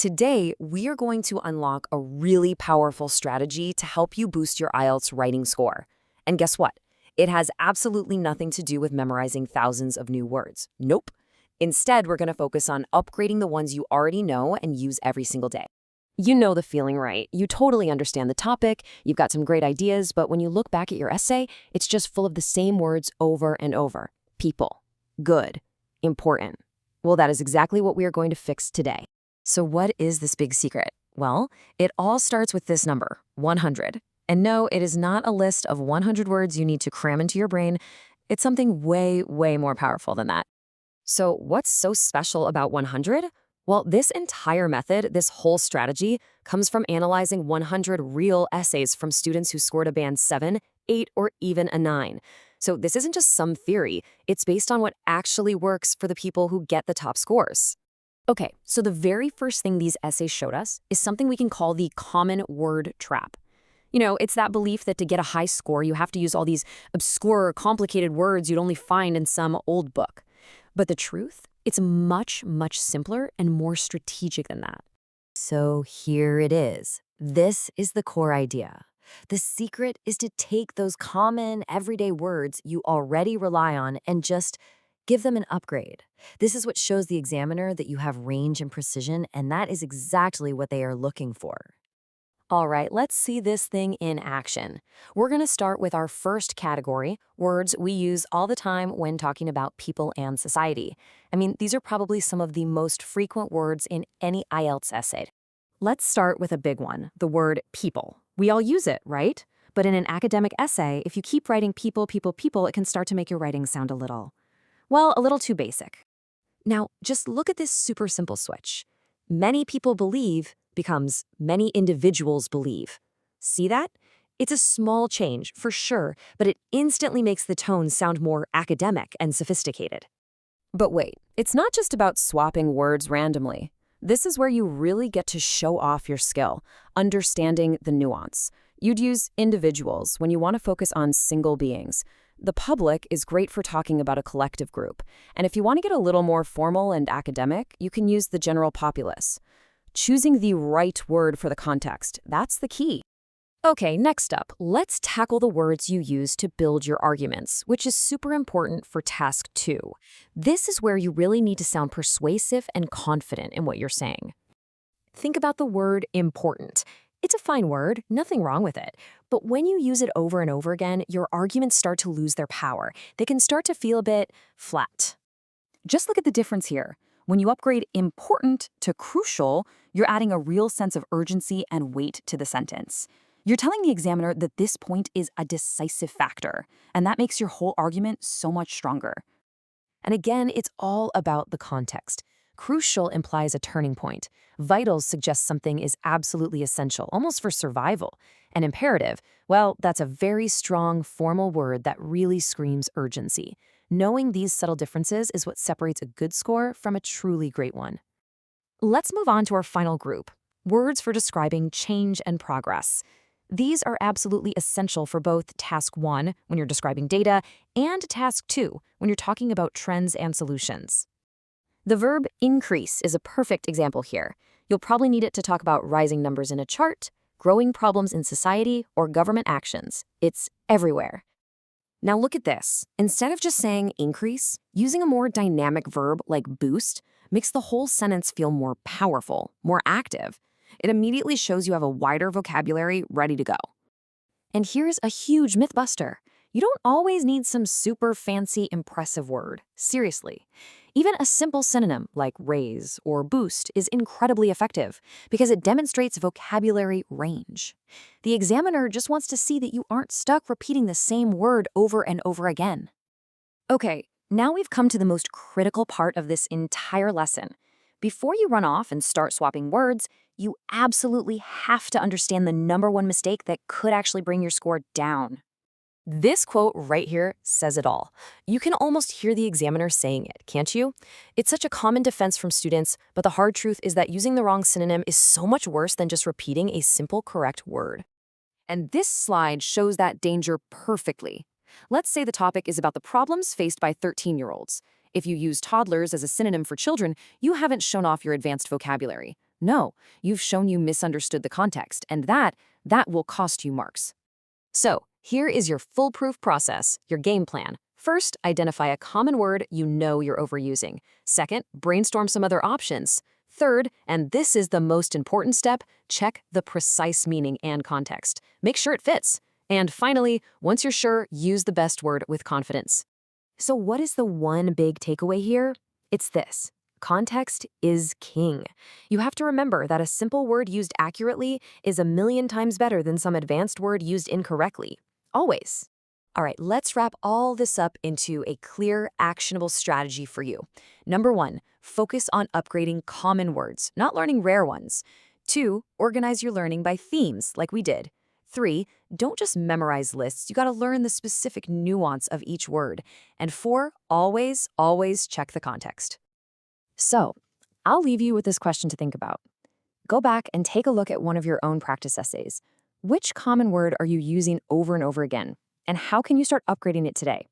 Today, we are going to unlock a really powerful strategy to help you boost your IELTS writing score. And guess what? It has absolutely nothing to do with memorizing thousands of new words. Nope. Instead, we're going to focus on upgrading the ones you already know and use every single day. You know the feeling, right? You totally understand the topic, you've got some great ideas, but when you look back at your essay, it's just full of the same words over and over. People, good, important. Well, that is exactly what we are going to fix today. So what is this big secret? Well, it all starts with this number, 100. And no, it is not a list of 100 words you need to cram into your brain. It's something way, way more powerful than that. So what's so special about 100? Well, this entire method, this whole strategy, comes from analyzing 100 real essays from students who scored a band 7, 8, or even a 9. So this isn't just some theory, it's based on what actually works for the people who get the top scores. Okay, so the very first thing these essays showed us is something we can call the common word trap. You know, it's that belief that to get a high score, you have to use all these obscure, complicated words you'd only find in some old book. But the truth? It's much, much simpler and more strategic than that. So here it is. This is the core idea. The secret is to take those common, everyday words you already rely on and just give them an upgrade. This is what shows the examiner that you have range and precision, and that is exactly what they are looking for. All right, let's see this thing in action. We're going to start with our first category, words we use all the time when talking about people and society. I mean, these are probably some of the most frequent words in any IELTS essay. Let's start with a big one, the word people. We all use it, right? But in an academic essay, if you keep writing people, people, people, it can start to make your writing sound a little too basic. Now, just look at this super simple switch. Many people believe becomes many individuals believe. See that? It's a small change, for sure, but it instantly makes the tone sound more academic and sophisticated. But wait, it's not just about swapping words randomly. This is where you really get to show off your skill, understanding the nuance. You'd use individuals when you want to focus on single beings. The public is great for talking about a collective group. And if you want to get a little more formal and academic, you can use the general populace. Choosing the right word for the context, that's the key. Okay, next up, let's tackle the words you use to build your arguments, which is super important for task 2. This is where you really need to sound persuasive and confident in what you're saying. Think about the word important. It's a fine word, nothing wrong with it. But when you use it over and over again, your arguments start to lose their power. They can start to feel a bit flat. Just look at the difference here. When you upgrade important to crucial, you're adding a real sense of urgency and weight to the sentence. You're telling the examiner that this point is a decisive factor, and that makes your whole argument so much stronger. And again, it's all about the context. Crucial implies a turning point. Vital suggests something is absolutely essential, almost for survival. And imperative, well, that's a very strong, formal word that really screams urgency. Knowing these subtle differences is what separates a good score from a truly great one. Let's move on to our final group, words for describing change and progress. These are absolutely essential for both task 1, when you're describing data, and task 2, when you're talking about trends and solutions. The verb increase is a perfect example here. You'll probably need it to talk about rising numbers in a chart, growing problems in society, or government actions. It's everywhere. Now look at this. Instead of just saying increase, using a more dynamic verb like boost makes the whole sentence feel more powerful, more active. It immediately shows you have a wider vocabulary ready to go. And here's a huge myth buster. You don't always need some super fancy, impressive word. Seriously. Even a simple synonym like raise or boost is incredibly effective because it demonstrates vocabulary range. The examiner just wants to see that you aren't stuck repeating the same word over and over again. Okay, now we've come to the most critical part of this entire lesson. Before you run off and start swapping words, you absolutely have to understand the #1 mistake that could actually bring your score down. This quote right here says it all. You can almost hear the examiner saying it, can't you? It's such a common defense from students, but the hard truth is that using the wrong synonym is so much worse than just repeating a simple correct word. And this slide shows that danger perfectly. Let's say the topic is about the problems faced by 13-year-olds. If you use toddlers as a synonym for children, you haven't shown off your advanced vocabulary. No, you've shown you misunderstood the context, and that will cost you marks. So, here is your foolproof process, your game plan. First, identify a common word you know you're overusing. Second, brainstorm some other options. Third, and this is the most important step, check the precise meaning and context. Make sure it fits. And finally, once you're sure, use the best word with confidence. So what is the one big takeaway here? It's this. Context is king. You have to remember that a simple word used accurately is a million times better than some advanced word used incorrectly. Always. All right, let's wrap all this up into a clear, actionable strategy for you. Number 1, focus on upgrading common words, not learning rare ones. 2, organize your learning by themes, like we did. 3, don't just memorize lists, you gotta learn the specific nuance of each word. And 4, always check the context. So, I'll leave you with this question to think about. Go back and take a look at one of your own practice essays. Which common word are you using over and over again? And how can you start upgrading it today?